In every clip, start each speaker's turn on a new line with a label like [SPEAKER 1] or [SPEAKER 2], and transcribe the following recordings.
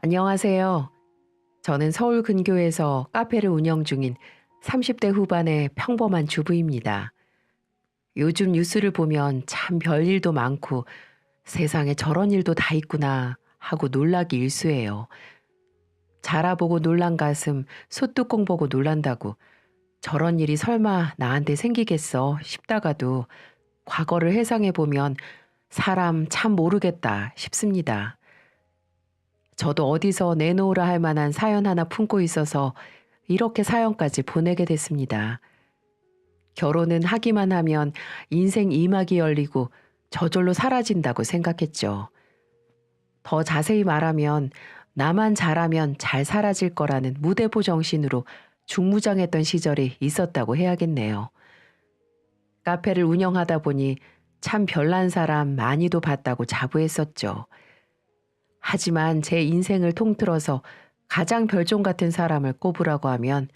[SPEAKER 1] 안녕하세요. 저는 서울 근교에서 카페를 운영 중인 30대 후반의 평범한 주부입니다. 요즘 뉴스를 보면 참 별일도 많고 세상에 저런 일도 다 있구나 하고 놀라기 일쑤예요. 자라보고 놀란 가슴, 소뚜껑 보고 놀란다고 저런 일이 설마 나한테 생기겠어 싶다가도 과거를 회상해 보면 사람 참 모르겠다 싶습니다. 저도 어디서 내놓으라 할 만한 사연 하나 품고 있어서 이렇게 사연까지 보내게 됐습니다. 결혼은 하기만 하면 인생 이막이 열리고 저절로 사라진다고 생각했죠. 더 자세히 말하면 나만 잘하면 잘 사라질 거라는 무대포 정신으로 중무장했던 시절이 있었다고 해야겠네요. 카페를 운영하다 보니 참 별난 사람 많이도 봤다고 자부했었죠. 하지만 제 인생을 통틀어서 가장 별종 같은 사람을 꼽으라고 하면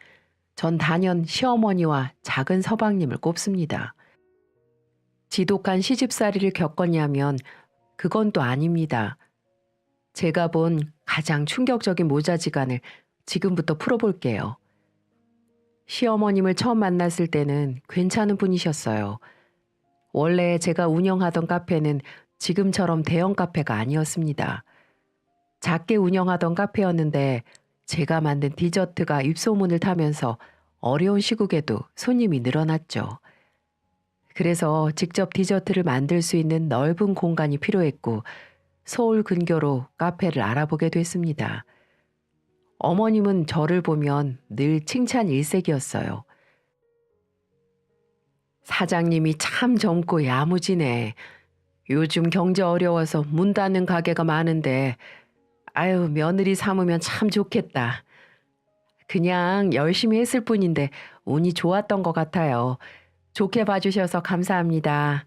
[SPEAKER 1] 전 단연 시어머니와 작은 서방님을 꼽습니다. 지독한 시집살이를 겪었냐면 그건 또 아닙니다. 제가 본 가장 충격적인 모자지간을 지금부터 풀어볼게요. 시어머님을 처음 만났을 때는 괜찮은 분이셨어요. 원래 제가 운영하던 카페는 지금처럼 대형 카페가 아니었습니다. 작게 운영하던 카페였는데 제가 만든 디저트가 입소문을 타면서 어려운 시국에도 손님이 늘어났죠. 그래서 직접 디저트를 만들 수 있는 넓은 공간이 필요했고 서울 근교로 카페를 알아보게 됐습니다. 어머님은 저를 보면 늘 칭찬 일색이었어요. 사장님이 참 젊고 야무지네. 요즘 경제 어려워서 문 닫는 가게가 많은데 아유, 며느리 삼으면 참 좋겠다. 그냥 열심히 했을 뿐인데 운이 좋았던 것 같아요. 좋게 봐주셔서 감사합니다.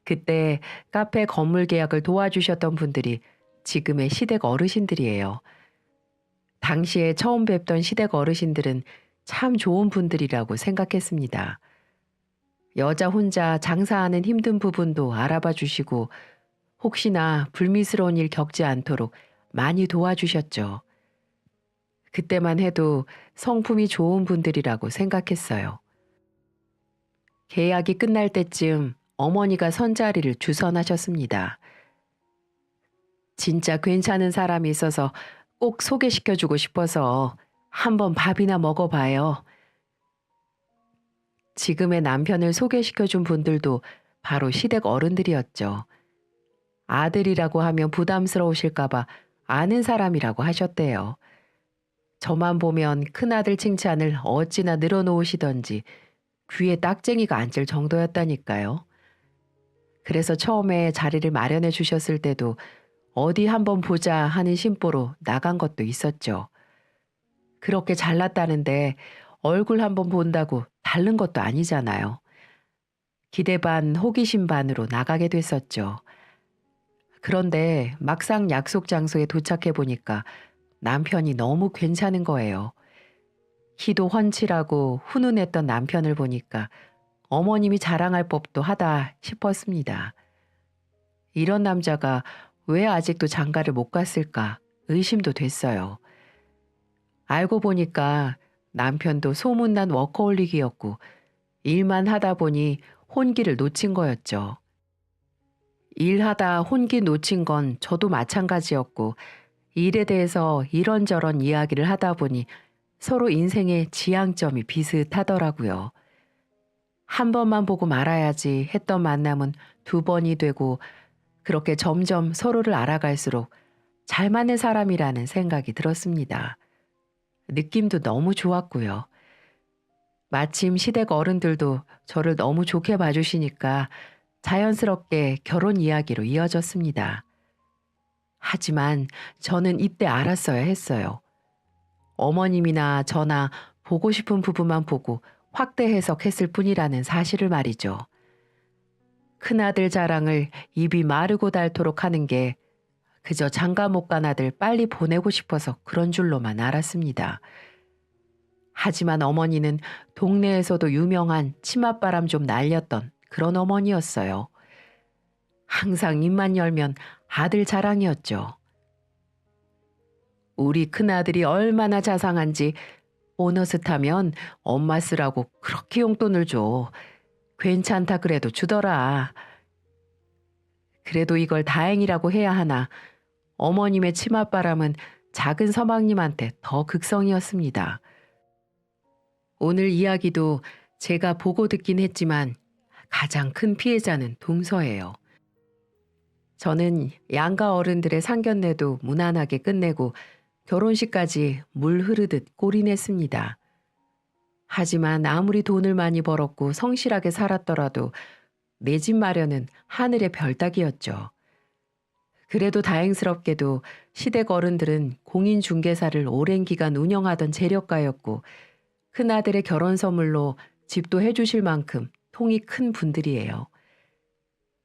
[SPEAKER 1] 그때 카페 건물 계약을 도와주셨던 분들이 지금의 시댁 어르신들이에요. 당시에 처음 뵙던 시댁 어르신들은 참 좋은 분들이라고 생각했습니다. 여자 혼자 장사하는 힘든 부분도 알아봐 주시고 혹시나 불미스러운 일 겪지 않도록 많이 도와주셨죠. 그때만 해도 성품이 좋은 분들이라고 생각했어요. 계약이 끝날 때쯤 어머니가 선자리를 주선하셨습니다. 진짜 괜찮은 사람이 있어서 꼭 소개시켜주고 싶어서 한번 밥이나 먹어봐요. 지금의 남편을 소개시켜준 분들도 바로 시댁 어른들이었죠. 아들이라고 하면 부담스러우실까봐 아는 사람이라고 하셨대요. 저만 보면 큰아들 칭찬을 어찌나 늘어놓으시던지 귀에 딱쟁이가 앉을 정도였다니까요. 그래서 처음에 자리를 마련해 주셨을 때도 어디 한번 보자 하는 심보로 나간 것도 있었죠. 그렇게 잘났다는데 얼굴 한번 본다고 다른 것도 아니잖아요. 기대 반 호기심 반으로 나가게 됐었죠. 그런데 막상 약속 장소에 도착해 보니까 남편이 너무 괜찮은 거예요. 키도 훤칠하고 훈훈했던 남편을 보니까 어머님이 자랑할 법도 하다 싶었습니다. 이런 남자가 왜 아직도 장가를 못 갔을까 의심도 됐어요. 알고 보니까 남편도 소문난 워커홀릭이었고 일만 하다 보니 혼기를 놓친 거였죠. 일하다 혼기 놓친 건 저도 마찬가지였고 일에 대해서 이런저런 이야기를 하다 보니 서로 인생의 지향점이 비슷하더라고요. 한 번만 보고 말아야지 했던 만남은 두 번이 되고 그렇게 점점 서로를 알아갈수록 잘 맞는 사람이라는 생각이 들었습니다. 느낌도 너무 좋았고요. 마침 시댁 어른들도 저를 너무 좋게 봐주시니까 자연스럽게 결혼 이야기로 이어졌습니다. 하지만 저는 이때 알았어야 했어요. 어머님이나 저나 보고 싶은 부분만 보고 확대 해석했을 뿐이라는 사실을 말이죠. 큰아들 자랑을 입이 마르고 닳도록 하는 게 그저 장가 못 간 아들 빨리 보내고 싶어서 그런 줄로만 알았습니다. 하지만 어머니는 동네에서도 유명한 치맛바람 좀 날렸던 그런 어머니였어요. 항상 입만 열면 아들 자랑이었죠. 우리 큰아들이 얼마나 자상한지 보너스 타면 엄마 쓰라고 그렇게 용돈을 줘. 괜찮다 그래도 주더라. 그래도 이걸 다행이라고 해야 하나. 어머님의 치맛바람은 작은 서방님한테 더 극성이었습니다. 오늘 이야기도 제가 보고 듣긴 했지만 가장 큰 피해자는 동서예요. 저는 양가 어른들의 상견례도 무난하게 끝내고 결혼식까지 물 흐르듯 꼴이 냈습니다. 하지만 아무리 돈을 많이 벌었고 성실하게 살았더라도 내 집 마련은 하늘의 별 따기였죠. 그래도 다행스럽게도 시댁 어른들은 공인중개사를 오랜 기간 운영하던 재력가였고 큰아들의 결혼 선물로 집도 해주실 만큼 통이 큰 분들이에요.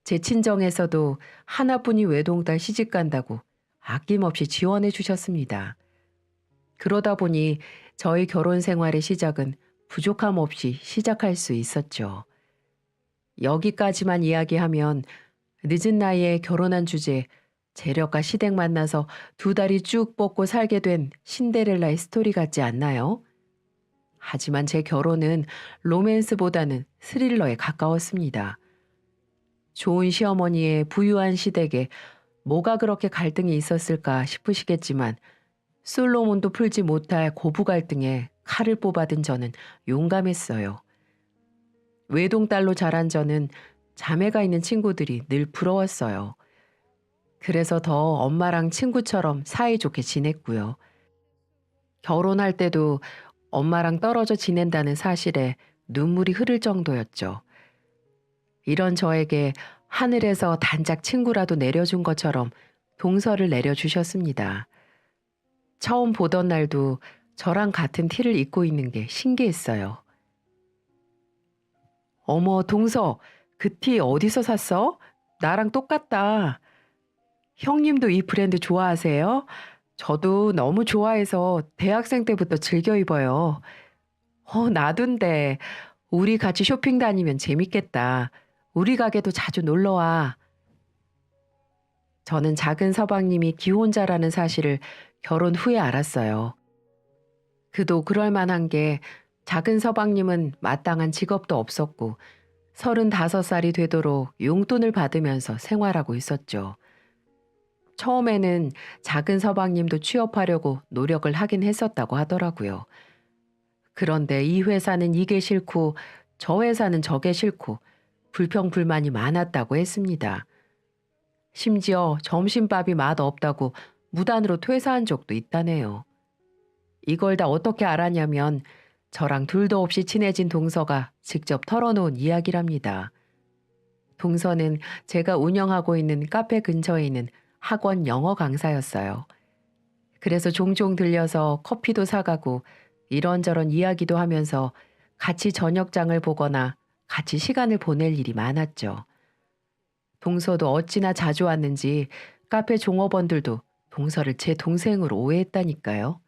[SPEAKER 1] 제 친정에서도 하나뿐이 외동딸 시집 간다고 아낌없이 지원해 주셨습니다. 그러다 보니 저희 결혼 생활의 시작은 부족함 없이 시작할 수 있었죠. 여기까지만 이야기하면 늦은 나이에 결혼한 주제에 재력가 시댁 만나서 두 다리 쭉 뻗고 살게 된 신데렐라의 스토리 같지 않나요? 하지만 제 결혼은 로맨스보다는 스릴러에 가까웠습니다. 좋은 시어머니의 부유한 시댁에 뭐가 그렇게 갈등이 있었을까 싶으시겠지만 솔로몬도 풀지 못할 고부 갈등에 칼을 뽑아든 저는 용감했어요. 외동딸로 자란 저는 자매가 있는 친구들이 늘 부러웠어요. 그래서 더 엄마랑 친구처럼 사이좋게 지냈고요. 결혼할 때도 엄마랑 떨어져 지낸다는 사실에 눈물이 흐를 정도였죠. 이런 저에게 하늘에서 단짝 친구라도 내려준 것처럼 동서를 내려주셨습니다. 처음 보던 날도 저랑 같은 티를 입고 있는 게 신기했어요. 어머, 동서, 그 티 어디서 샀어? 나랑 똑같다. 형님도 이 브랜드 좋아하세요? 저도 너무 좋아해서 대학생 때부터 즐겨 입어요. 나둔데. 우리 같이 쇼핑 다니면 재밌겠다. 우리 가게도 자주 놀러 와. 저는 작은 서방님이 기혼자라는 사실을 결혼 후에 알았어요. 그도 그럴 만한 게 작은 서방님은 마땅한 직업도 없었고 35살이 되도록 용돈을 받으면서 생활하고 있었죠. 처음에는 작은 서방님도 취업하려고 노력을 하긴 했었다고 하더라고요. 그런데 이 회사는 이게 싫고 저 회사는 저게 싫고 불평불만이 많았다고 했습니다. 심지어 점심밥이 맛없다고 무단으로 퇴사한 적도 있다네요. 이걸 다 어떻게 알았냐면 저랑 둘도 없이 친해진 동서가 직접 털어놓은 이야기랍니다. 동서는 제가 운영하고 있는 카페 근처에 있는 학원 영어 강사였어요. 그래서 종종 들려서 커피도 사가고 이런저런 이야기도 하면서 같이 저녁장을 보거나 같이 시간을 보낼 일이 많았죠. 동서도 어찌나 자주 왔는지 카페 종업원들도 동서를 제 동생으로 오해했다니까요.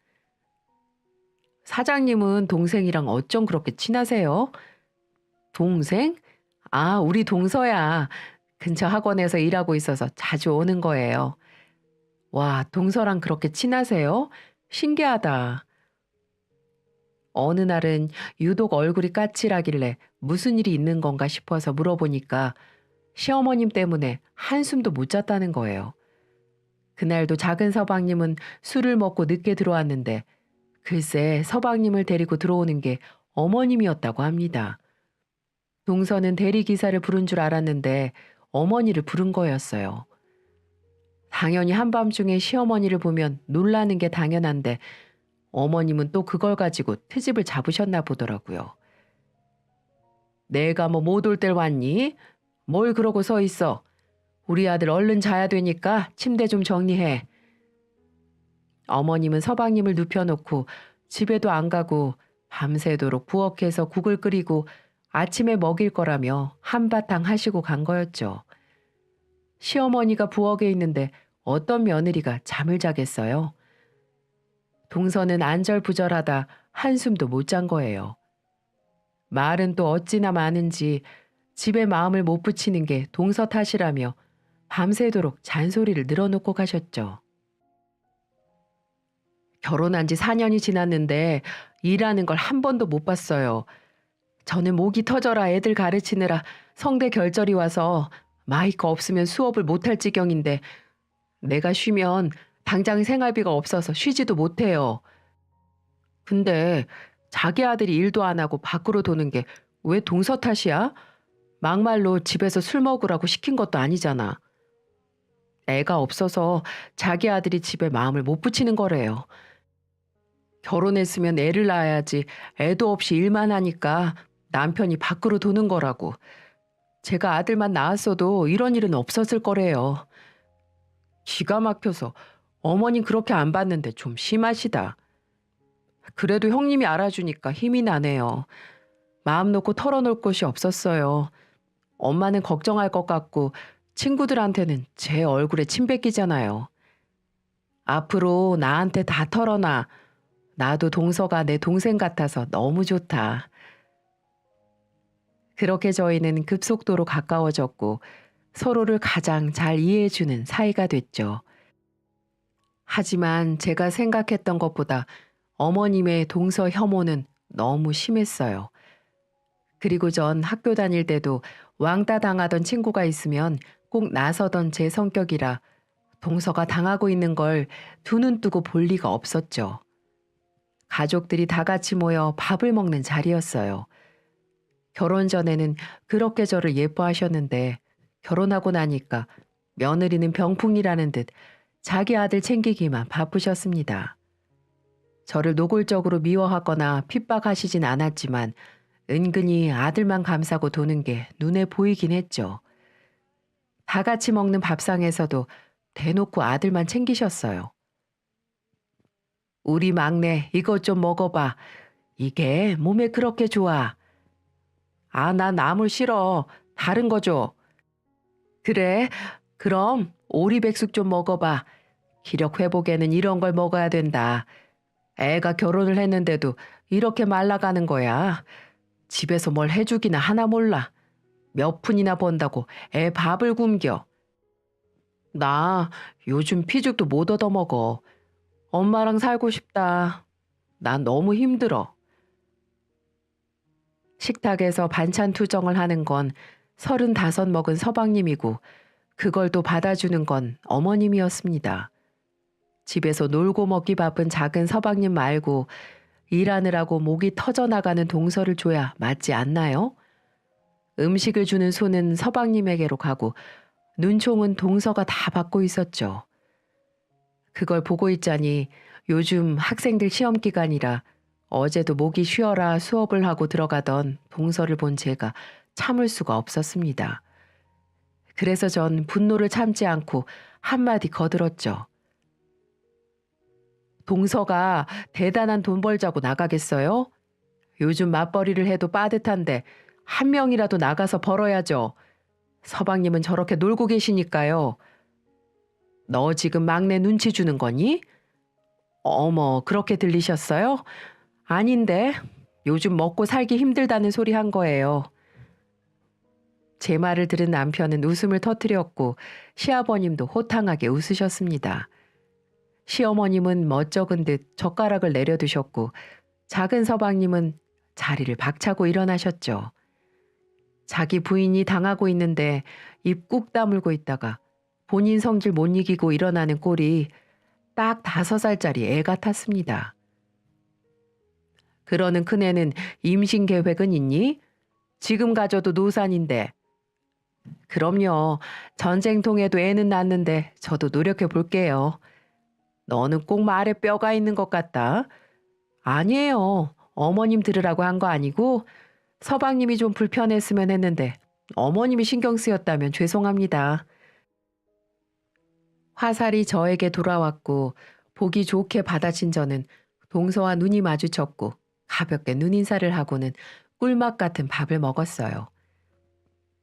[SPEAKER 1] 사장님은 동생이랑 어쩜 그렇게 친하세요? 동생? 아, 우리 동서야. 근처 학원에서 일하고 있어서 자주 오는 거예요. 와, 동서랑 그렇게 친하세요? 신기하다. 어느 날은 유독 얼굴이 까칠하길래 무슨 일이 있는 건가 싶어서 물어보니까 시어머님 때문에 한숨도 못 잤다는 거예요. 그날도 작은 서방님은 술을 먹고 늦게 들어왔는데 글쎄 서방님을 데리고 들어오는 게 어머님이었다고 합니다. 동서는 대리기사를 부른 줄 알았는데 어머니를 부른 거였어요. 당연히 한밤중에 시어머니를 보면 놀라는 게 당연한데 어머님은 또 그걸 가지고 트집을 잡으셨나 보더라고요. 내가 뭐 못 올 때 왔니? 뭘 그러고 서 있어. 우리 아들 얼른 자야 되니까 침대 좀 정리해. 어머님은 서방님을 눕혀놓고 집에도 안 가고 밤새도록 부엌에서 국을 끓이고 아침에 먹일 거라며 한바탕 하시고 간 거였죠. 시어머니가 부엌에 있는데 어떤 며느리가 잠을 자겠어요? 동서는 안절부절하다 한숨도 못 잔 거예요. 말은 또 어찌나 많은지 집에 마음을 못 붙이는 게 동서 탓이라며 밤새도록 잔소리를 늘어놓고 가셨죠. 결혼한 지 4년이 지났는데 일하는 걸 한 번도 못 봤어요. 저는 목이 터져라 애들 가르치느라 성대 결절이 와서 마이크 없으면 수업을 못할 지경인데 내가 쉬면 당장 생활비가 없어서 쉬지도 못해요. 근데 자기 아들이 일도 안 하고 밖으로 도는 게 왜 동서 탓이야? 막말로 집에서 술 먹으라고 시킨 것도 아니잖아. 애가 없어서 자기 아들이 집에 마음을 못 붙이는 거래요. 결혼했으면 애를 낳아야지 애도 없이 일만 하니까 남편이 밖으로 도는 거라고. 제가 아들만 낳았어도 이런 일은 없었을 거래요. 기가 막혀서 어머님 그렇게 안 봤는데 좀 심하시다. 그래도 형님이 알아주니까 힘이 나네요. 마음 놓고 털어놓을 곳이 없었어요. 엄마는 걱정할 것 같고 친구들한테는 제 얼굴에 침 뱉기잖아요. 앞으로 나한테 다 털어놔. 나도 동서가 내 동생 같아서 너무 좋다. 그렇게 저희는 급속도로 가까워졌고 서로를 가장 잘 이해해주는 사이가 됐죠. 하지만 제가 생각했던 것보다 어머님의 동서 혐오는 너무 심했어요. 그리고 전 학교 다닐 때도 왕따 당하던 친구가 있으면 꼭 나서던 제 성격이라 동서가 당하고 있는 걸 두 눈 뜨고 볼 리가 없었죠. 가족들이 다 같이 모여 밥을 먹는 자리였어요. 결혼 전에는 그렇게 저를 예뻐하셨는데 결혼하고 나니까 며느리는 병풍이라는 듯 자기 아들 챙기기만 바쁘셨습니다. 저를 노골적으로 미워하거나 핍박하시진 않았지만 은근히 아들만 감싸고 도는 게 눈에 보이긴 했죠. 다 같이 먹는 밥상에서도 대놓고 아들만 챙기셨어요. 우리 막내 이것 좀 먹어봐. 이게 몸에 그렇게 좋아. 아, 나 나물 싫어. 다른 거 줘. 그래, 그럼 오리백숙 좀 먹어봐. 기력 회복에는 이런 걸 먹어야 된다. 애가 결혼을 했는데도 이렇게 말라가는 거야. 집에서 뭘 해주기나 하나 몰라. 몇 푼이나 번다고 애 밥을 굶겨. 나 요즘 피죽도 못 얻어먹어. 엄마랑 살고 싶다. 난 너무 힘들어. 식탁에서 반찬 투정을 하는 건 35 먹은 서방님이고 그걸 또 받아주는 건 어머님이었습니다. 집에서 놀고 먹기 바쁜 작은 서방님 말고 일하느라고 목이 터져나가는 동서를 줘야 맞지 않나요? 음식을 주는 손은 서방님에게로 가고 눈총은 동서가 다 받고 있었죠. 그걸 보고 있자니 요즘 학생들 시험 기간이라 어제도 목이 쉬어라 수업을 하고 들어가던 동서를 본 제가 참을 수가 없었습니다. 그래서 전 분노를 참지 않고 한마디 거들었죠. 동서가 대단한 돈 벌자고 나가겠어요? 요즘 맞벌이를 해도 빠듯한데 한 명이라도 나가서 벌어야죠. 서방님은 저렇게 놀고 계시니까요. 너 지금 막내 눈치 주는 거니? 어머, 그렇게 들리셨어요? 아닌데, 요즘 먹고 살기 힘들다는 소리 한 거예요. 제 말을 들은 남편은 웃음을 터뜨렸고 시아버님도 호탕하게 웃으셨습니다. 시어머님은 멋쩍은 듯 젓가락을 내려두셨고 작은 서방님은 자리를 박차고 일어나셨죠. 자기 부인이 당하고 있는데 입 꾹 다물고 있다가 본인 성질 못 이기고 일어나는 꼴이 딱 5살짜리 애 같았습니다. 그러는 큰애는 임신 계획은 있니? 지금 가져도 노산인데. 그럼요. 전쟁통에도 애는 낳는데 저도 노력해 볼게요. 너는 꼭 말에 뼈가 있는 것 같다. 아니에요. 어머님 들으라고 한 거 아니고 서방님이 좀 불편했으면 했는데 어머님이 신경 쓰였다면 죄송합니다. 화살이 저에게 돌아왔고 보기 좋게 받아친 저는 동서와 눈이 마주쳤고 가볍게 눈인사를 하고는 꿀맛 같은 밥을 먹었어요.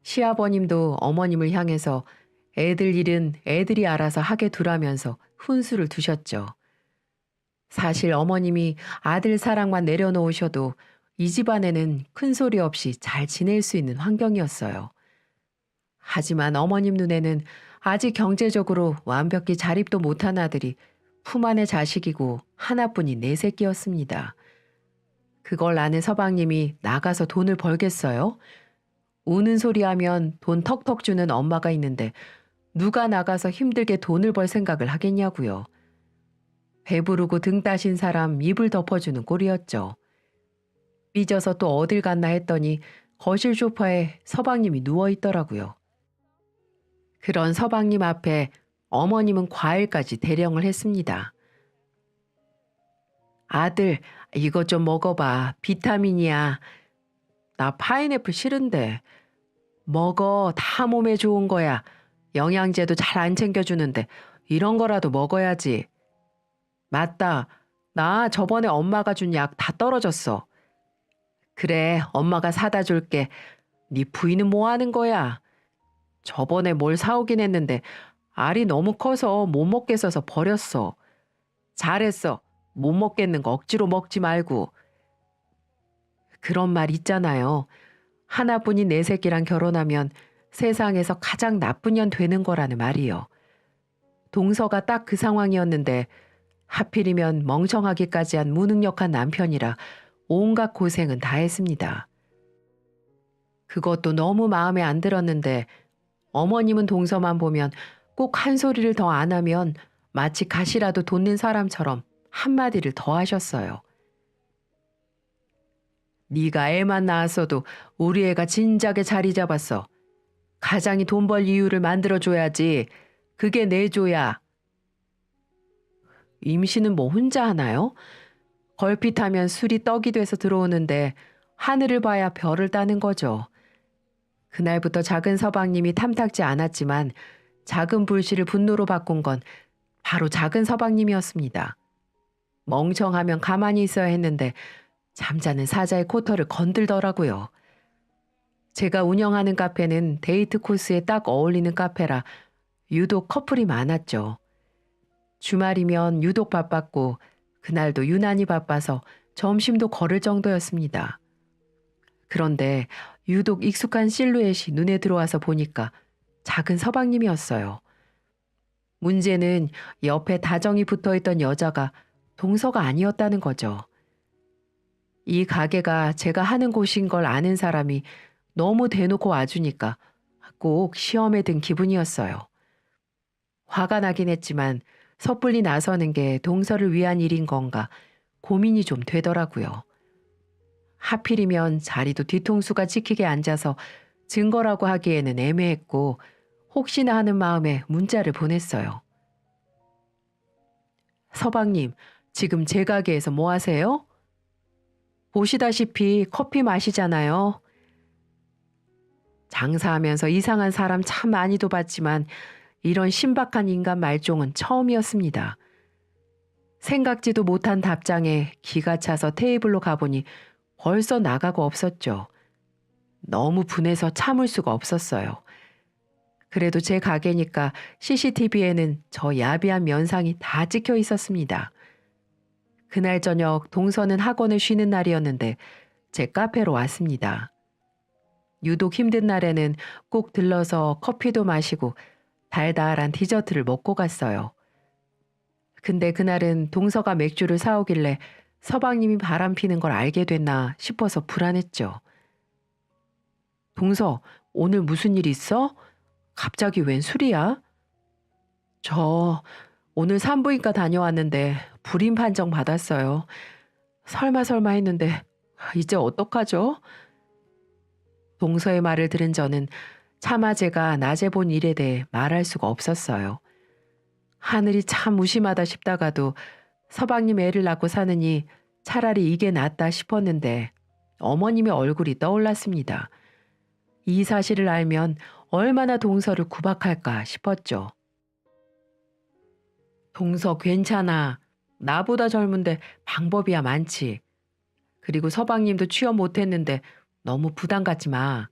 [SPEAKER 1] 시아버님도 어머님을 향해서 애들 일은 애들이 알아서 하게 두라면서 훈수를 두셨죠. 사실 어머님이 아들 사랑만 내려놓으셔도 이 집안에는 큰 소리 없이 잘 지낼 수 있는 환경이었어요. 하지만 어머님 눈에는 아직 경제적으로 완벽히 자립도 못한 아들이 품 안의 자식이고 하나뿐인 내 새끼였습니다. 그걸 아는 서방님이 나가서 돈을 벌겠어요? 우는 소리 하면 돈 턱턱 주는 엄마가 있는데 누가 나가서 힘들게 돈을 벌 생각을 하겠냐고요. 배부르고 등 따신 사람 입을 덮어주는 꼴이었죠. 삐져서 또 어딜 갔나 했더니 거실 소파에 서방님이 누워있더라고요. 그런 서방님 앞에 어머님은 과일까지 대령을 했습니다. 아들, 이것 좀 먹어봐. 비타민이야. 나 파인애플 싫은데. 먹어. 다 몸에 좋은 거야. 영양제도 잘 안 챙겨주는데 이런 거라도 먹어야지. 맞다. 나 저번에 엄마가 준 약 다 떨어졌어. 그래, 엄마가 사다 줄게. 네 부인은 뭐 하는 거야? 저번에 뭘 사오긴 했는데 알이 너무 커서 못 먹겠어서 버렸어. 잘했어. 못 먹겠는 거 억지로 먹지 말고. 그런 말 있잖아요. 하나뿐인 내 새끼랑 결혼하면 세상에서 가장 나쁜 년 되는 거라는 말이요. 동서가 딱 그 상황이었는데 하필이면 멍청하기까지 한 무능력한 남편이라 온갖 고생은 다 했습니다. 그것도 너무 마음에 안 들었는데 어머님은 동서만 보면 꼭 한 소리를 더 안 하면 마치 가시라도 돋는 사람처럼 한마디를 더 하셨어요. 네가 애만 낳았어도 우리 애가 진작에 자리 잡았어. 가장이 돈 벌 이유를 만들어줘야지. 그게 내조야. 임신은 뭐 혼자 하나요? 걸핏하면 술이 떡이 돼서 들어오는데 하늘을 봐야 별을 따는 거죠. 그날부터 작은 서방님이 탐탁지 않았지만 작은 불씨를 분노로 바꾼 건 바로 작은 서방님이었습니다. 멍청하면 가만히 있어야 했는데 잠자는 사자의 코털을 건들더라고요. 제가 운영하는 카페는 데이트 코스에 딱 어울리는 카페라 유독 커플이 많았죠. 주말이면 유독 바빴고 그날도 유난히 바빠서 점심도 거를 정도였습니다. 그런데 유독 익숙한 실루엣이 눈에 들어와서 보니까 작은 서방님이었어요. 문제는 옆에 다정히 붙어있던 여자가 동서가 아니었다는 거죠. 이 가게가 제가 하는 곳인 걸 아는 사람이 너무 대놓고 와주니까 꼭 시험에 든 기분이었어요. 화가 나긴 했지만 섣불리 나서는 게 동서를 위한 일인 건가 고민이 좀 되더라고요. 하필이면 자리도 뒤통수가 찍히게 앉아서 증거라고 하기에는 애매했고 혹시나 하는 마음에 문자를 보냈어요. 서방님, 지금 제 가게에서 뭐 하세요? 보시다시피 커피 마시잖아요. 장사하면서 이상한 사람 참 많이도 봤지만 이런 신박한 인간 말종은 처음이었습니다. 생각지도 못한 답장에 기가 차서 테이블로 가보니 벌써 나가고 없었죠. 너무 분해서 참을 수가 없었어요. 그래도 제 가게니까 CCTV에는 저 야비한 면상이 다 찍혀 있었습니다. 그날 저녁 동서는 학원을 쉬는 날이었는데 제 카페로 왔습니다. 유독 힘든 날에는 꼭 들러서 커피도 마시고 달달한 디저트를 먹고 갔어요. 근데 그날은 동서가 맥주를 사오길래 서방님이 바람 피는 걸 알게 됐나 싶어서 불안했죠. 동서, 오늘 무슨 일 있어? 갑자기 웬 술이야? 저 오늘 산부인과 다녀왔는데 불임 판정 받았어요. 설마 했는데 이제 어떡하죠? 동서의 말을 들은 저는 차마 제가 낮에 본 일에 대해 말할 수가 없었어요. 하늘이 참 무심하다 싶다가도 서방님 애를 낳고 사느니 차라리 이게 낫다 싶었는데 어머님의 얼굴이 떠올랐습니다. 이 사실을 알면 얼마나 동서를 구박할까 싶었죠. 동서 괜찮아. 나보다 젊은데 방법이야 많지. 그리고 서방님도 취업 못했는데 너무 부담 갖지 마.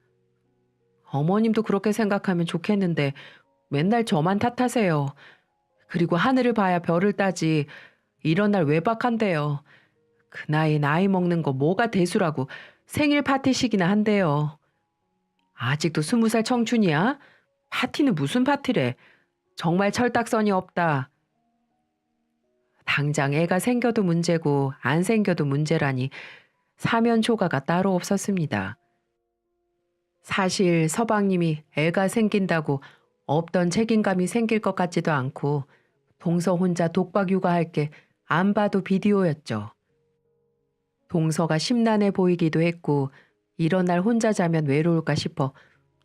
[SPEAKER 1] 어머님도 그렇게 생각하면 좋겠는데 맨날 저만 탓하세요. 그리고 하늘을 봐야 별을 따지. 이런 날 외박한대요. 그 나이 나이 먹는 거 뭐가 대수라고 생일 파티식이나 한대요. 아직도 20살 청춘이야? 파티는 무슨 파티래. 정말 철딱선이 없다. 당장 애가 생겨도 문제고 안 생겨도 문제라니 사면 초가가 따로 없었습니다. 사실 서방님이 애가 생긴다고 없던 책임감이 생길 것 같지도 않고 동서 혼자 독박 육아할 게 안 봐도 비디오였죠. 동서가 심란해 보이기도 했고 이런 날 혼자 자면 외로울까 싶어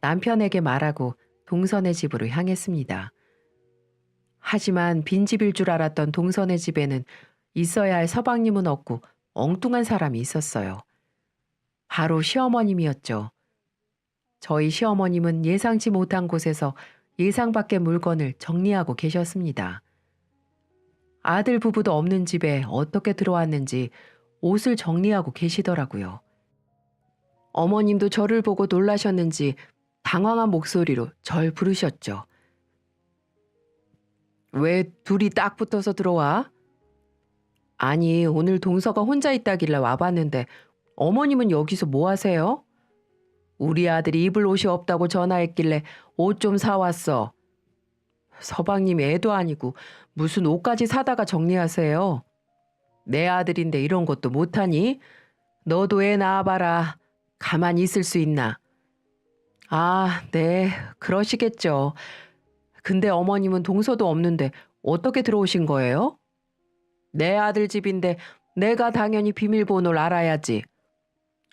[SPEAKER 1] 남편에게 말하고 동선의 집으로 향했습니다. 하지만 빈집일 줄 알았던 동선의 집에는 있어야 할 서방님은 없고 엉뚱한 사람이 있었어요. 바로 시어머님이었죠. 저희 시어머님은 예상치 못한 곳에서 예상 밖의 물건을 정리하고 계셨습니다. 아들 부부도 없는 집에 어떻게 들어왔는지 옷을 정리하고 계시더라고요. 어머님도 저를 보고 놀라셨는지 당황한 목소리로 절 부르셨죠. 왜 둘이 딱 붙어서 들어와? 아니, 오늘 동서가 혼자 있다길래 와봤는데 어머님은 여기서 뭐 하세요? 우리 아들이 입을 옷이 없다고 전화했길래 옷 좀 사왔어. 서방님이 애도 아니고 무슨 옷까지 사다가 정리하세요. 내 아들인데 이런 것도 못하니? 너도 애 낳아봐라. 가만히 있을 수 있나? 아, 네, 그러시겠죠. 근데 어머님은 동서도 없는데 어떻게 들어오신 거예요? 내 아들 집인데 내가 당연히 비밀번호를 알아야지.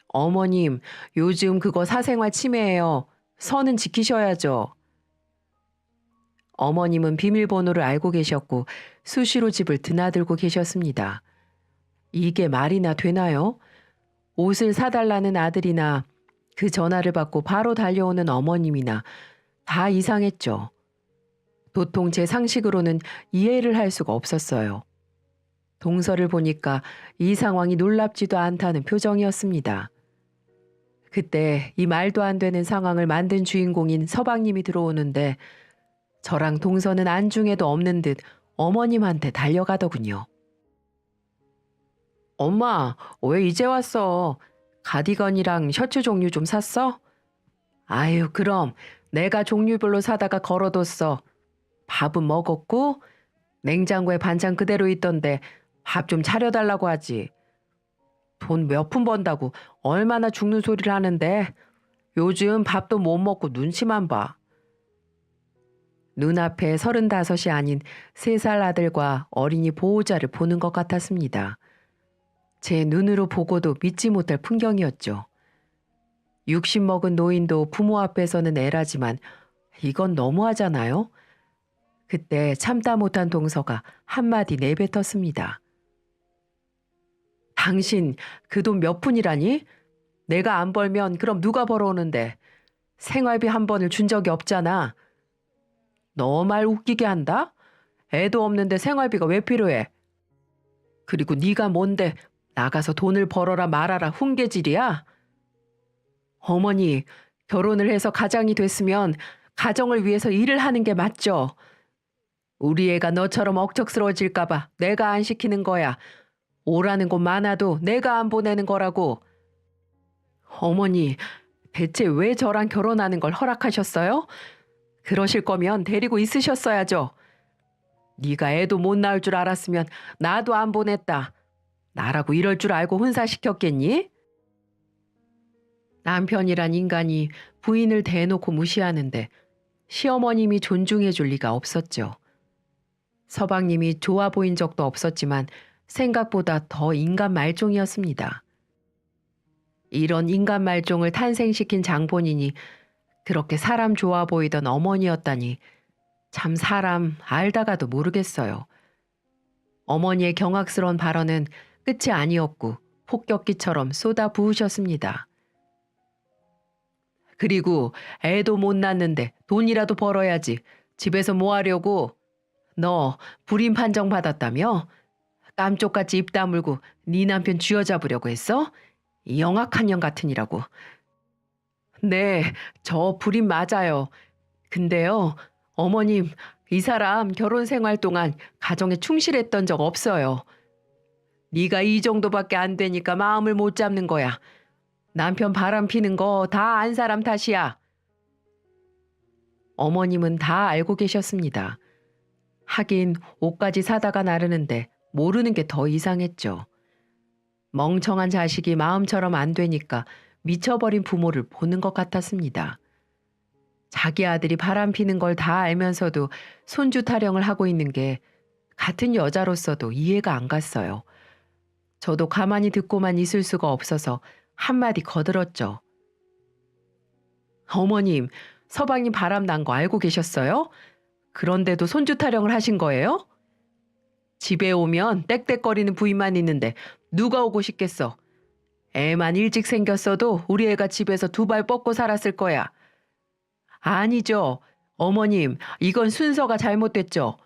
[SPEAKER 1] 어머님, 요즘 그거 사생활 침해예요. 선은 지키셔야죠. 어머님은 비밀번호를 알고 계셨고 수시로 집을 드나들고 계셨습니다. 이게 말이나 되나요? 옷을 사달라는 아들이나 그 전화를 받고 바로 달려오는 어머님이나 다 이상했죠. 도통 제 상식으로는 이해를 할 수가 없었어요. 동서를 보니까 이 상황이 놀랍지도 않다는 표정이었습니다. 그때 이 말도 안 되는 상황을 만든 주인공인 서방님이 들어오는데 저랑 동서는 안중에도 없는 듯 어머님한테 달려가더군요. 엄마, 왜 이제 왔어? 가디건이랑 셔츠 종류 좀 샀어? 아유, 그럼 내가 종류별로 사다가 걸어뒀어. 밥은 먹었고 냉장고에 반찬 그대로 있던데 밥 좀 차려달라고 하지. 돈 몇 푼 번다고 얼마나 죽는 소리를 하는데 요즘 밥도 못 먹고 눈치만 봐. 눈앞에 35이 아닌 3살 아들과 어린이 보호자를 보는 것 같았습니다. 제 눈으로 보고도 믿지 못할 풍경이었죠. 60 먹은 노인도 부모 앞에서는 애라지만 이건 너무하잖아요. 그때 참다 못한 동서가 한마디 내뱉었습니다. 당신 그 돈 몇 푼이라니? 내가 안 벌면 그럼 누가 벌어오는데? 생활비 한 번을 준 적이 없잖아. 너 말 웃기게 한다? 애도 없는데 생활비가 왜 필요해? 그리고 네가 뭔데 나가서 돈을 벌어라 말아라 훈계질이야? 어머니, 결혼을 해서 가장이 됐으면 가정을 위해서 일을 하는 게 맞죠. 우리 애가 너처럼 억척스러워질까봐 내가 안 시키는 거야. 오라는 곳 많아도 내가 안 보내는 거라고. 어머니, 대체 왜 저랑 결혼하는 걸 허락하셨어요? 그러실 거면 데리고 있으셨어야죠. 네가 애도 못 낳을 줄 알았으면 나도 안 보냈다. 나라고 이럴 줄 알고 혼사시켰겠니? 남편이란 인간이 부인을 대놓고 무시하는데 시어머님이 존중해 줄 리가 없었죠. 서방님이 좋아 보인 적도 없었지만 생각보다 더 인간 말종이었습니다. 이런 인간 말종을 탄생시킨 장본인이 그렇게 사람 좋아 보이던 어머니였다니 참 사람 알다가도 모르겠어요. 어머니의 경악스러운 발언은 끝이 아니었고 폭격기처럼 쏟아 부으셨습니다. 그리고 애도 못 낳는데 돈이라도 벌어야지. 집에서 뭐 하려고? 너 불임 판정 받았다며? 깜쪽같이 입 다물고 네 남편 쥐어잡으려고 했어? 이 영악한 년 같으니라고. 네, 저 불임 맞아요. 근데요, 어머님, 이 사람 결혼 생활 동안 가정에 충실했던 적 없어요. 네가 이 정도밖에 안 되니까 마음을 못 잡는 거야. 남편 바람 피는 거 다 안 사람 탓이야. 어머님은 다 알고 계셨습니다. 하긴 옷까지 사다가 나르는데 모르는 게 더 이상했죠. 멍청한 자식이 마음처럼 안 되니까 미쳐버린 부모를 보는 것 같았습니다. 자기 아들이 바람 피는 걸 다 알면서도 손주 타령을 하고 있는 게 같은 여자로서도 이해가 안 갔어요. 저도 가만히 듣고만 있을 수가 없어서 한마디 거들었죠. 어머님, 서방님 바람 난 거 알고 계셨어요? 그런데도 손주 타령을 하신 거예요? 집에 오면 떽떽거리는 부인만 있는데 누가 오고 싶겠어? 애만 일찍 생겼어도 우리 애가 집에서 두 발 뻗고 살았을 거야. 아니죠. 어머님, 이건 순서가 잘못됐죠.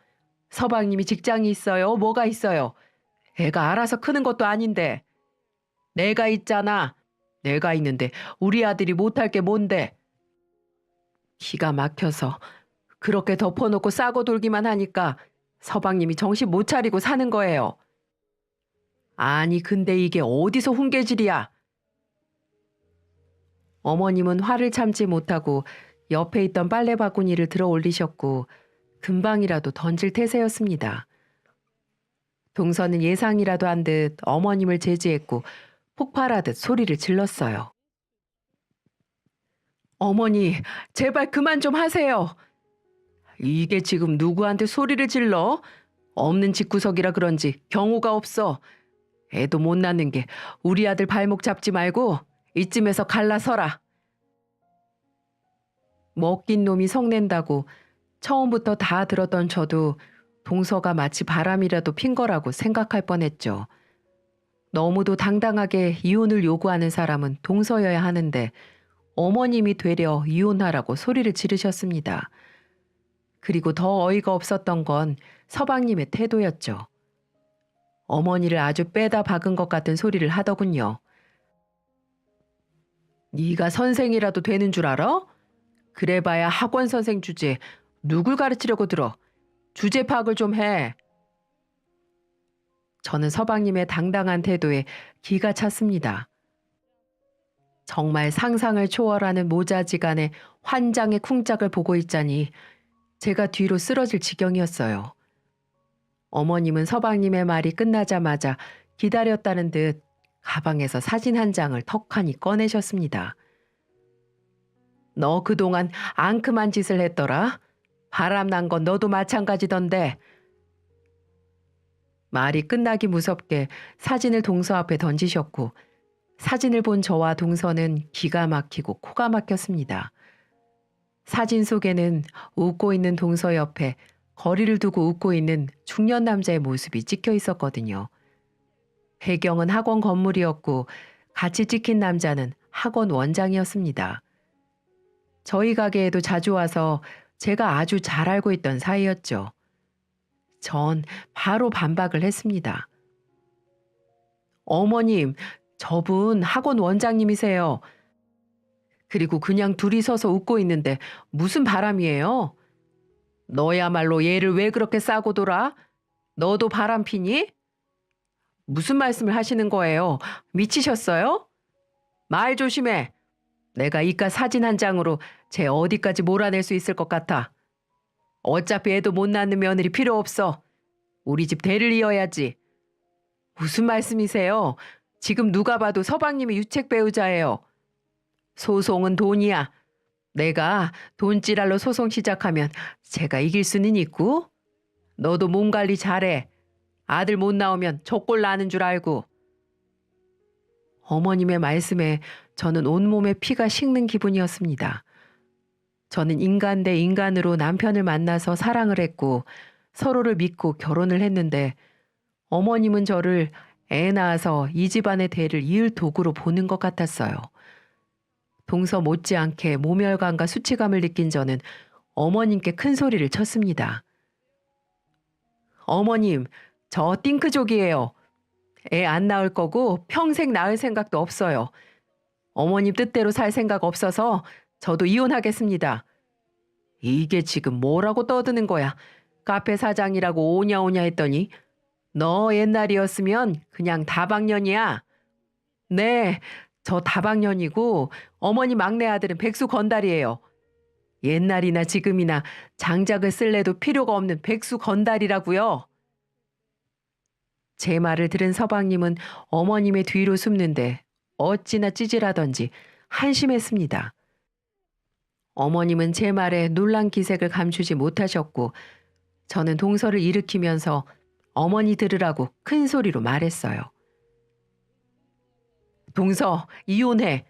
[SPEAKER 1] 서방님이 직장이 있어요? 뭐가 있어요? 애가 알아서 크는 것도 아닌데. 내가 있잖아. 내가 있는데 우리 아들이 못할 게 뭔데? 기가 막혀서 그렇게 덮어놓고 싸고 돌기만 하니까 서방님이 정신 못 차리고 사는 거예요. 아니, 근데 이게 어디서 훈계질이야? 어머님은 화를 참지 못하고 옆에 있던 빨래 바구니를 들어 올리셨고 금방이라도 던질 태세였습니다. 동서는 예상이라도 한 듯 어머님을 제지했고 폭발하듯 소리를 질렀어요. 어머니, 제발 그만 좀 하세요. 이게 지금 누구한테 소리를 질러? 없는 집구석이라 그런지 경우가 없어. 애도 못 낳는 게 우리 아들 발목 잡지 말고 이쯤에서 갈라서라. 먹긴 놈이 성낸다고 처음부터 다 들었던 저도 동서가 마치 바람이라도 핀 거라고 생각할 뻔했죠. 너무도 당당하게 이혼을 요구하는 사람은 동서여야 하는데 어머님이 되려 이혼하라고 소리를 지르셨습니다. 그리고 더 어이가 없었던 건 서방님의 태도였죠. 어머니를 아주 빼다 박은 것 같은 소리를 하더군요. 네가 선생이라도 되는 줄 알아? 그래봐야 학원 선생 주제 누굴 가르치려고 들어. 주제 파악을 좀 해. 저는 서방님의 당당한 태도에 기가 찼습니다. 정말 상상을 초월하는 모자지간의 환장의 쿵짝을 보고 있자니 제가 뒤로 쓰러질 지경이었어요. 어머님은 서방님의 말이 끝나자마자 기다렸다는 듯 가방에서 사진 한 장을 턱하니 꺼내셨습니다. 너 그동안 앙큼한 짓을 했더라. 바람 난 건 너도 마찬가지던데. 말이 끝나기 무섭게 사진을 동서 앞에 던지셨고 사진을 본 저와 동서는 기가 막히고 코가 막혔습니다. 사진 속에는 웃고 있는 동서 옆에 거리를 두고 웃고 있는 중년 남자의 모습이 찍혀 있었거든요. 배경은 학원 건물이었고 같이 찍힌 남자는 학원 원장이었습니다. 저희 가게에도 자주 와서 제가 아주 잘 알고 있던 사이였죠. 전 바로 반박을 했습니다. 어머님, 저분 학원 원장님이세요. 그리고 그냥 둘이 서서 웃고 있는데 무슨 바람이에요? 너야말로 얘를 왜 그렇게 싸고 돌아? 너도 바람 피니? 무슨 말씀을 하시는 거예요? 미치셨어요? 말 조심해. 내가 이깟 사진 한 장으로 쟤 어디까지 몰아낼 수 있을 것 같아. 어차피 애도 못 낳는 며느리 필요 없어. 우리 집 대를 이어야지. 무슨 말씀이세요? 지금 누가 봐도 서방님이 유책 배우자예요. 소송은 돈이야. 내가 돈지랄로 소송 시작하면 제가 이길 수는 있고. 너도 몸 관리 잘해. 아들 못 나오면 족골 나는 줄 알고. 어머님의 말씀에 저는 온몸에 피가 식는 기분이었습니다. 저는 인간 대 인간으로 남편을 만나서 사랑을 했고 서로를 믿고 결혼을 했는데 어머님은 저를 애 낳아서 이 집안의 대를 이을 도구로 보는 것 같았어요. 동서 못지않게 모멸감과 수치감을 느낀 저는 어머님께 큰 소리를 쳤습니다. 어머님, 저 띵크족이에요. 애 안 낳을 거고 평생 낳을 생각도 없어요. 어머님 뜻대로 살 생각 없어서 저도 이혼하겠습니다. 이게 지금 뭐라고 떠드는 거야? 카페 사장이라고 오냐오냐 했더니 너 옛날이었으면 그냥 다방년이야. 네, 저 다방년이고 어머니 막내 아들은 백수 건달이에요. 옛날이나 지금이나 장작을 쓸래도 필요가 없는 백수 건달이라고요. 제 말을 들은 서방님은 어머님의 뒤로 숨는데 어찌나 찌질하던지 한심했습니다. 어머님은 제 말에 놀란 기색을 감추지 못하셨고 저는 동서를 일으키면서 어머니 들으라고 큰 소리로 말했어요. 동서, 이혼해.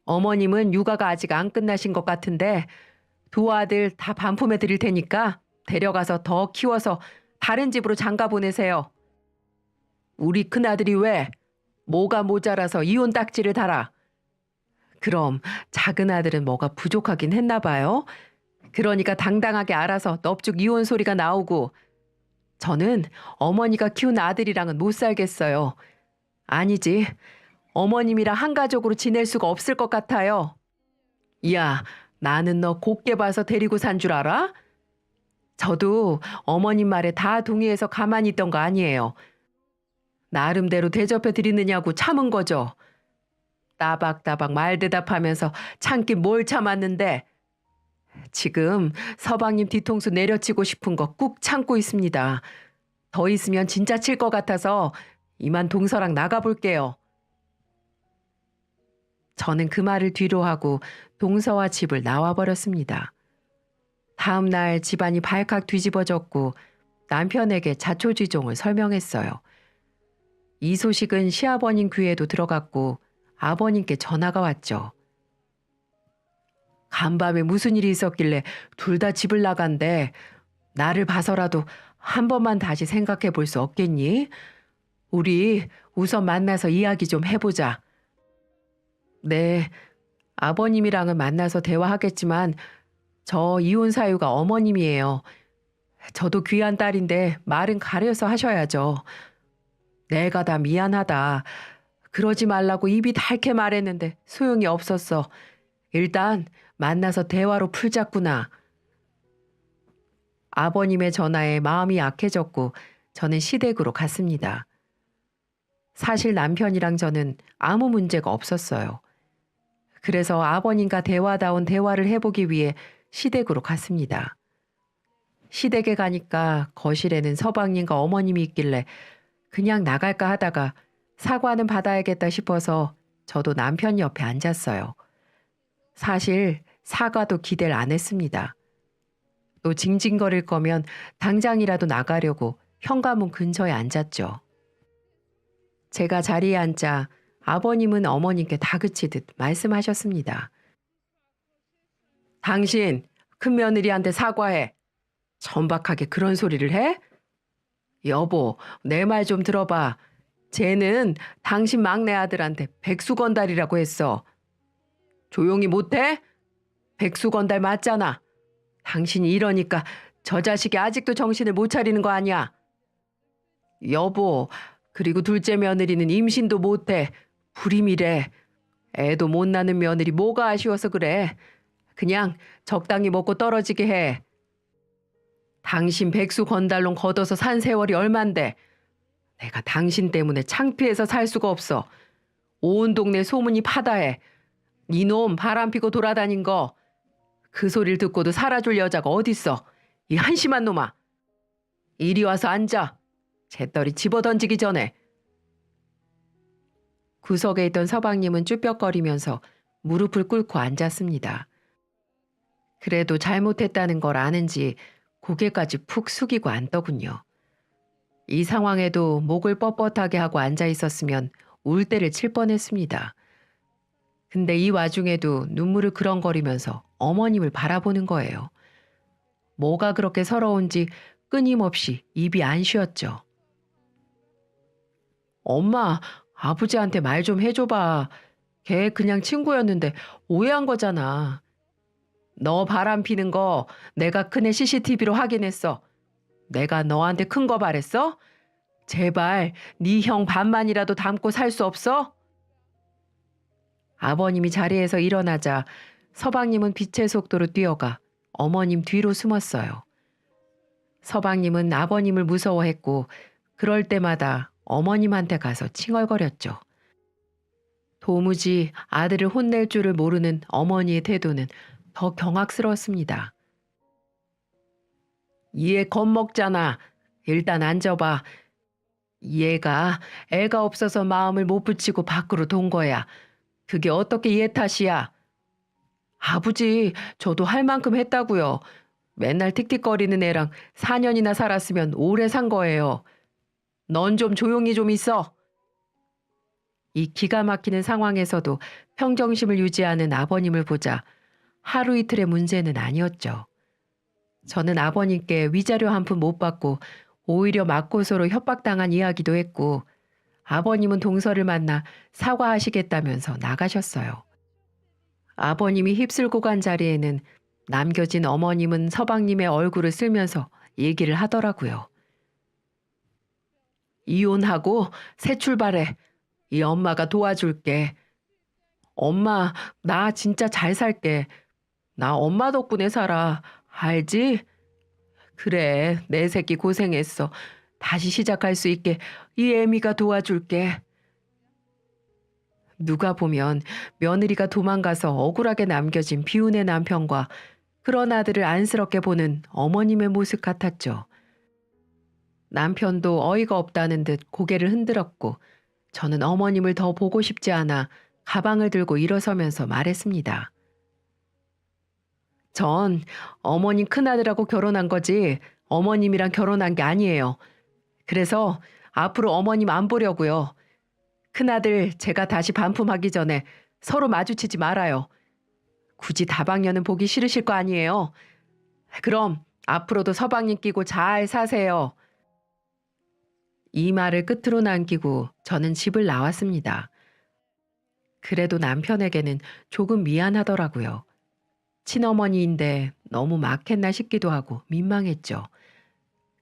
[SPEAKER 1] 어머님은 육아가 아직 안 끝나신 것 같은데 두 아들 다 반품해 드릴 테니까 데려가서 더 키워서 다른 집으로 장가 보내세요. 우리 큰아들이 왜? 뭐가 모자라서 이혼 딱지를 달아. 그럼 작은 아들은 뭐가 부족하긴 했나 봐요. 그러니까 당당하게 알아서 넙죽 이혼 소리가 나오고 저는 어머니가 키운 아들이랑은 못 살겠어요. 아니지. 어머님이랑 한 가족으로 지낼 수가 없을 것 같아요. 야, 나는 너 곱게 봐서 데리고 산 줄 알아? 저도 어머님 말에 다 동의해서 가만히 있던 거 아니에요. 나름대로 대접해 드리느냐고 참은 거죠. 따박따박 말대답하면서 참긴 뭘 참았는데 지금 서방님 뒤통수 내려치고 싶은 거 꾹 참고 있습니다. 더 있으면 진짜 칠 것 같아서 이만 동서랑 나가볼게요. 저는 그 말을 뒤로하고 동서와 집을 나와버렸습니다. 다음 날 집안이 발칵 뒤집어졌고 남편에게 자초지종을 설명했어요. 이 소식은 시아버님 귀에도 들어갔고 아버님께 전화가 왔죠. 간밤에 무슨 일이 있었길래 둘 다 집을 나간대. 나를 봐서라도 한 번만 다시 생각해 볼 수 없겠니? 우리 우선 만나서 이야기 좀 해보자. 네, 아버님이랑은 만나서 대화하겠지만 저 이혼 사유가 어머님이에요. 저도 귀한 딸인데 말은 가려서 하셔야죠. 내가 다 미안하다. 그러지 말라고 입이 닳게 말했는데 소용이 없었어. 일단 만나서 대화로 풀자꾸나. 아버님의 전화에 마음이 약해졌고 저는 시댁으로 갔습니다. 사실 남편이랑 저는 아무 문제가 없었어요. 그래서 아버님과 대화다운 대화를 해보기 위해 시댁으로 갔습니다. 시댁에 가니까 거실에는 서방님과 어머님이 있길래 그냥 나갈까 하다가 사과는 받아야겠다 싶어서 저도 남편 옆에 앉았어요. 사실 사과도 기대를 안 했습니다. 또 징징거릴 거면 당장이라도 나가려고 현관문 근처에 앉았죠. 제가 자리에 앉자 아버님은 어머님께 다그치듯 말씀하셨습니다. 당신 큰며느리한테 사과해. 천박하게 그런 소리를 해? 여보, 내 말 좀 들어봐. 쟤는 당신 막내 아들한테 백수 건달이라고 했어. 조용히 못해? 백수 건달 맞잖아. 당신이 이러니까 저 자식이 아직도 정신을 못 차리는 거 아니야. 여보, 그리고 둘째 며느리는 임신도 못해. 불임이래. 애도 못 낳는 며느리 뭐가 아쉬워서 그래. 그냥 적당히 먹고 떨어지게 해. 당신 백수 건달론 걷어서 산 세월이 얼만데 내가 당신 때문에 창피해서 살 수가 없어. 온 동네 소문이 파다해. 이놈 바람피고 돌아다닌 거. 그 소리를 듣고도 살아줄 여자가 어딨어. 이 한심한 놈아. 이리 와서 앉아. 재떨이 집어던지기 전에. 구석에 있던 서방님은 쭈뼛거리면서 무릎을 꿇고 앉았습니다. 그래도 잘못했다는 걸 아는지 고개까지 푹 숙이고 앉더군요. 이 상황에도 목을 뻣뻣하게 하고 앉아 있었으면 울 때를 칠 뻔했습니다. 근데 이 와중에도 눈물을 그렁거리면서 어머님을 바라보는 거예요. 뭐가 그렇게 서러운지 끊임없이 입이 안 쉬었죠. 엄마, 아버지한테 말 좀 해줘봐. 걔 그냥 친구였는데 오해한 거잖아. 너 바람 피는 거 내가 큰애 CCTV로 확인했어. 내가 너한테 큰 거 바랬어? 제발 네 형 반만이라도 닮고 살 수 없어? 아버님이 자리에서 일어나자 서방님은 빛의 속도로 뛰어가 어머님 뒤로 숨었어요. 서방님은 아버님을 무서워했고 그럴 때마다 어머님한테 가서 칭얼거렸죠. 도무지 아들을 혼낼 줄을 모르는 어머니의 태도는 더 경악스러웠습니다. 얘 겁먹잖아. 일단 앉아봐. 얘가 애가 없어서 마음을 못 붙이고 밖으로 돈 거야. 그게 어떻게 얘 탓이야? 아버지, 저도 할 만큼 했다고요. 맨날 틱틱거리는 애랑 4년이나 살았으면 오래 산 거예요. 넌 좀 조용히 좀 있어. 이 기가 막히는 상황에서도 평정심을 유지하는 아버님을 보자 하루 이틀의 문제는 아니었죠. 저는 아버님께 위자료 한 푼 못 받고 오히려 맞고소로 협박당한 이야기도 했고 아버님은 동서를 만나 사과하시겠다면서 나가셨어요. 아버님이 휩쓸고 간 자리에는 남겨진 어머님은 서방님의 얼굴을 쓸면서 얘기를 하더라고요. 이혼하고 새 출발해. 이 엄마가 도와줄게. 엄마, 나 진짜 잘 살게. 나 엄마 덕분에 살아. 알지? 그래, 내 새끼 고생했어. 다시 시작할 수 있게 이 애미가 도와줄게. 누가 보면 며느리가 도망가서 억울하게 남겨진 비운의 남편과 그런 아들을 안쓰럽게 보는 어머님의 모습 같았죠. 남편도 어이가 없다는 듯 고개를 흔들었고 저는 어머님을 더 보고 싶지 않아 가방을 들고 일어서면서 말했습니다. 전 어머님 큰아들하고 결혼한 거지 어머님이랑 결혼한 게 아니에요. 그래서 앞으로 어머님 안 보려고요. 큰아들 제가 다시 반품하기 전에 서로 마주치지 말아요. 굳이 다방녀는 보기 싫으실 거 아니에요. 그럼 앞으로도 서방님 끼고 잘 사세요. 이 말을 끝으로 남기고 저는 집을 나왔습니다. 그래도 남편에게는 조금 미안하더라고요. 친어머니인데 너무 막했나 싶기도 하고 민망했죠.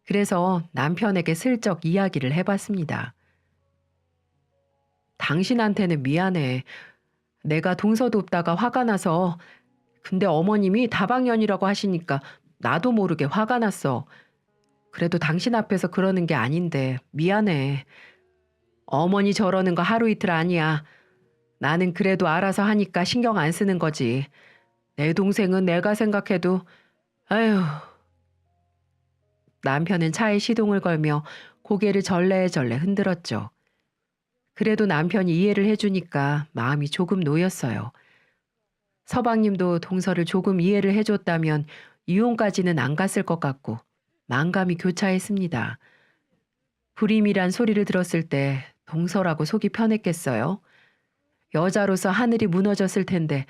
[SPEAKER 1] 그래서 남편에게 슬쩍 이야기를 해봤습니다. 당신한테는 미안해. 내가 동서 돕다가 화가 나서 근데 어머님이 다방년이라고 하시니까 나도 모르게 화가 났어. 그래도 당신 앞에서 그러는 게 아닌데 미안해. 어머니 저러는 거 하루 이틀 아니야. 나는 그래도 알아서 하니까 신경 안 쓰는 거지. 내 동생은 내가 생각해도 아휴. 남편은 차에 시동을 걸며 고개를 절레절레 흔들었죠. 그래도 남편이 이해를 해주니까 마음이 조금 놓였어요. 서방님도 동서를 조금 이해를 해줬다면 이혼까지는 안 갔을 것 같고 만감이 교차했습니다. 불임이란 소리를 들었을 때 동서라고 속이 편했겠어요? 여자로서 하늘이 무너졌을 텐데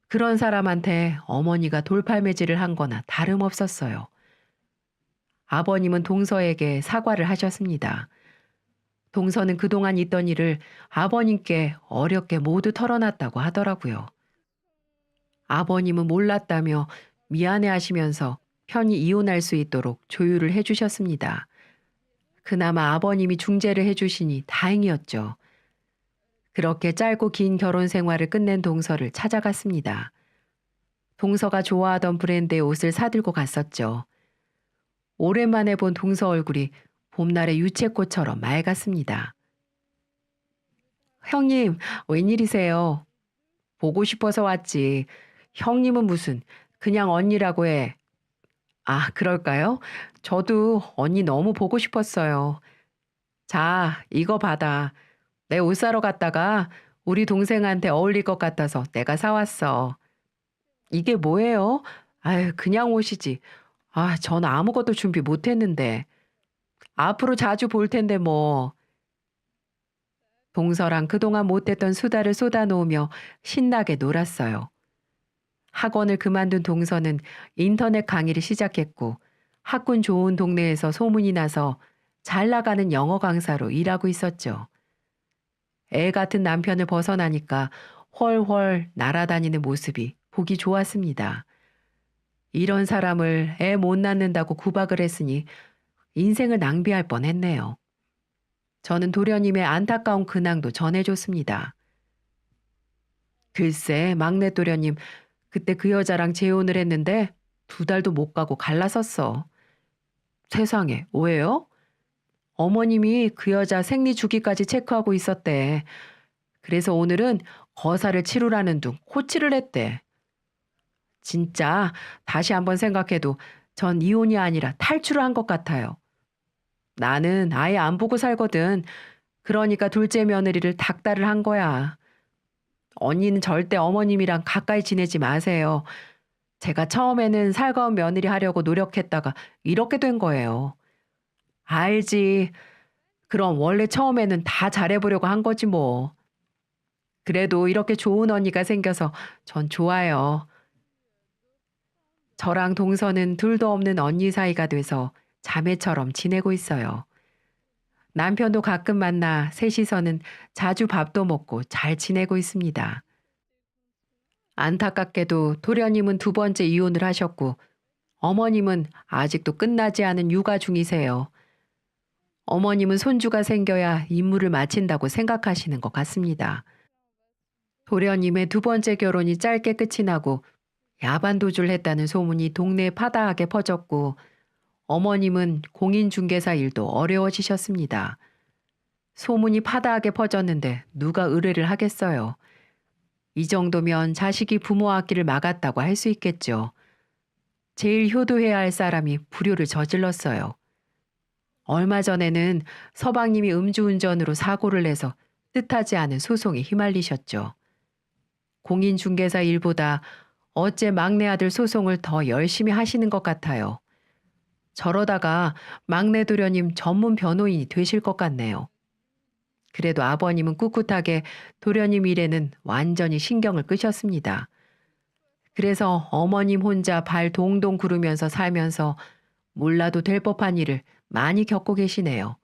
[SPEAKER 1] 그런 사람한테 어머니가 돌팔매질을 한 거나 다름없었어요. 아버님은 동서에게 사과를 하셨습니다. 동서는 그동안 있던 일을 아버님께 어렵게 모두 털어놨다고 하더라고요. 아버님은 몰랐다며 미안해하시면서 편히 이혼할 수 있도록 조율을 해주셨습니다. 그나마 아버님이 중재를 해주시니 다행이었죠. 그렇게 짧고 긴 결혼 생활을 끝낸 동서를 찾아갔습니다. 동서가 좋아하던 브랜드의 옷을 사들고 갔었죠. 오랜만에 본 동서 얼굴이 봄날의 유채꽃처럼 맑았습니다. 형님, 웬일이세요? 보고 싶어서 왔지. 형님은 무슨 그냥 언니라고 해. 아, 그럴까요? 저도 언니 너무 보고 싶었어요. 자, 이거 받아. 내 옷 사러 갔다가 우리 동생한테 어울릴 것 같아서 내가 사왔어. 이게 뭐예요? 아유, 그냥 옷이지. 아, 전 아무것도 준비 못했는데. 앞으로 자주 볼 텐데 뭐. 동서랑 그동안 못했던 수다를 쏟아놓으며 신나게 놀았어요. 학원을 그만둔 동서는 인터넷 강의를 시작했고 학군 좋은 동네에서 소문이 나서 잘 나가는 영어 강사로 일하고 있었죠. 애 같은 남편을 벗어나니까 훨훨 날아다니는 모습이 보기 좋았습니다. 이런 사람을 애 못 낳는다고 구박을 했으니 인생을 낭비할 뻔했네요. 저는 도련님의 안타까운 근황도 전해줬습니다. 글쎄 막내 도련님 그때 그 여자랑 재혼을 했는데 2달도 못 가고 갈라섰어. 세상에 왜요? 어머님이 그 여자 생리 주기까지 체크하고 있었대. 그래서 오늘은 거사를 치르라는 둥 코치를 했대. 진짜 다시 한번 생각해도 전 이혼이 아니라 탈출을 한 것 같아요. 나는 아예 안 보고 살거든. 그러니까 둘째 며느리를 닥달을 한 거야. 언니는 절대 어머님이랑 가까이 지내지 마세요. 제가 처음에는 살가운 며느리 하려고 노력했다가 이렇게 된 거예요. 알지. 그럼 원래 처음에는 다 잘해보려고 한 거지 뭐. 그래도 이렇게 좋은 언니가 생겨서 전 좋아요. 저랑 동서는 둘도 없는 언니 사이가 돼서 자매처럼 지내고 있어요. 남편도 가끔 만나 셋이서는 자주 밥도 먹고 잘 지내고 있습니다. 안타깝게도 도련님은 두 번째 이혼을 하셨고 어머님은 아직도 끝나지 않은 육아 중이세요. 어머님은 손주가 생겨야 임무를 마친다고 생각하시는 것 같습니다. 도련님의 두 번째 결혼이 짧게 끝이 나고 야반도주를 했다는 소문이 동네에 파다하게 퍼졌고 어머님은 공인중개사 일도 어려워지셨습니다. 소문이 파다하게 퍼졌는데 누가 의뢰를 하겠어요. 이 정도면 자식이 부모 앞길을 막았다고 할 수 있겠죠. 제일 효도해야 할 사람이 불효를 저질렀어요. 얼마 전에는 서방님이 음주운전으로 사고를 내서 뜻하지 않은 소송에 휘말리셨죠. 공인중개사 일보다 어째 막내 아들 소송을 더 열심히 하시는 것 같아요. 저러다가 막내 도련님 전문 변호인이 되실 것 같네요. 그래도 아버님은 꿋꿋하게 도련님 일에는 완전히 신경을 끄셨습니다. 그래서 어머님 혼자 발 동동 구르면서 살면서 몰라도 될 법한 일을 많이 겪고 계시네요.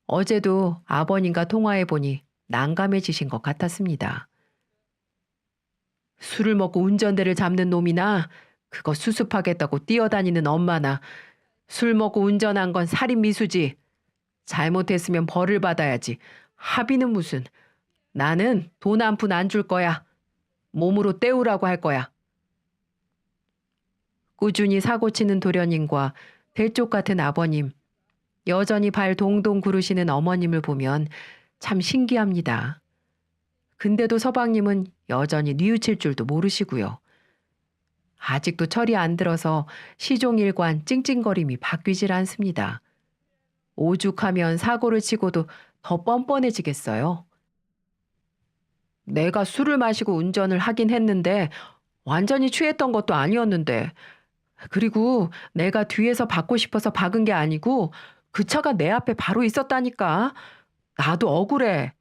[SPEAKER 1] 어제도 아버님과 통화해보니 난감해지신 것 같았습니다. 술을 먹고 운전대를 잡는 놈이나 그거 수습하겠다고 뛰어다니는 엄마나 술 먹고 운전한 건 살인 미수지. 잘못했으면 벌을 받아야지. 합의는 무슨. 나는 돈 한 푼 안 줄 거야. 몸으로 때우라고 할 거야. 꾸준히 사고치는 도련님과 대쪽 같은 아버님, 여전히 발 동동 구르시는 어머님을 보면 참 신기합니다. 근데도 서방님은 여전히 뉘우칠 줄도 모르시고요. 아직도 철이 안 들어서 시종일관 찡찡거림이 바뀌질 않습니다. 오죽하면 사고를 치고도 더 뻔뻔해지겠어요. 내가 술을 마시고 운전을 하긴 했는데 완전히 취했던 것도 아니었는데, 그리고 내가 뒤에서 받고 싶어서 박은 게 아니고 그 차가 내 앞에 바로 있었다니까. 나도 억울해.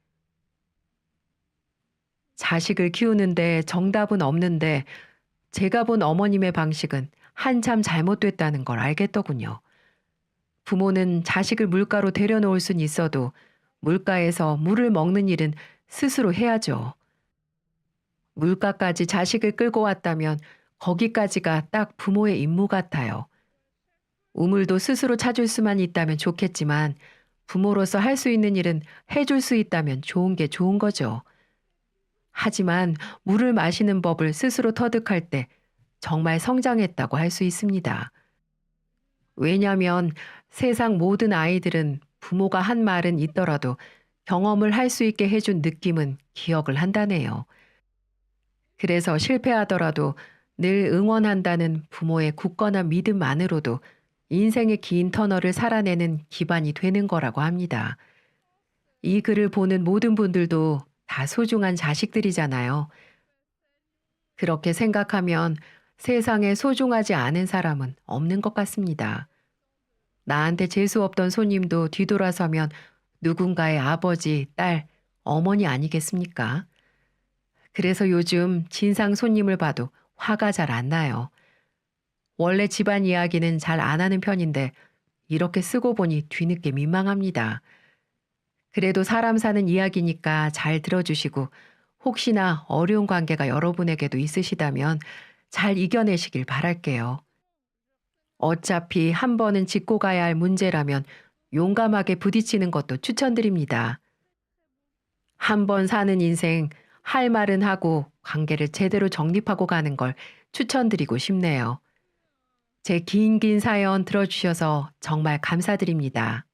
[SPEAKER 1] 자식을 키우는데 정답은 없는데 제가 본 어머님의 방식은 한참 잘못됐다는 걸 알겠더군요. 부모는 자식을 물가로 데려놓을 순 있어도 물가에서 물을 먹는 일은 스스로 해야죠. 물가까지 자식을 끌고 왔다면 거기까지가 딱 부모의 임무 같아요. 우물도 스스로 찾을 수만 있다면 좋겠지만 부모로서 할 수 있는 일은 해줄 수 있다면 좋은 게 좋은 거죠. 하지만 물을 마시는 법을 스스로 터득할 때 정말 성장했다고 할 수 있습니다. 왜냐하면 세상 모든 아이들은 부모가 한 말은 있더라도 경험을 할 수 있게 해준 느낌은 기억을 한다네요. 그래서 실패하더라도 늘 응원한다는 부모의 굳건한 믿음만으로도 인생의 긴 터널을 살아내는 기반이 되는 거라고 합니다. 이 글을 보는 모든 분들도 다 소중한 자식들이잖아요. 그렇게 생각하면 세상에 소중하지 않은 사람은 없는 것 같습니다. 나한테 재수 없던 손님도 뒤돌아서면 누군가의 아버지, 딸, 어머니 아니겠습니까? 그래서 요즘 진상 손님을 봐도 화가 잘 안 나요. 원래 집안 이야기는 잘 안 하는 편인데 이렇게 쓰고 보니 뒤늦게 민망합니다. 그래도 사람 사는 이야기니까 잘 들어주시고 혹시나 어려운 관계가 여러분에게도 있으시다면 잘 이겨내시길 바랄게요. 어차피 한 번은 짚고 가야 할 문제라면 용감하게 부딪히는 것도 추천드립니다. 한 번 사는 인생 할 말은 하고 관계를 제대로 정립하고 가는 걸 추천드리고 싶네요. 제 긴 사연 들어주셔서 정말 감사드립니다.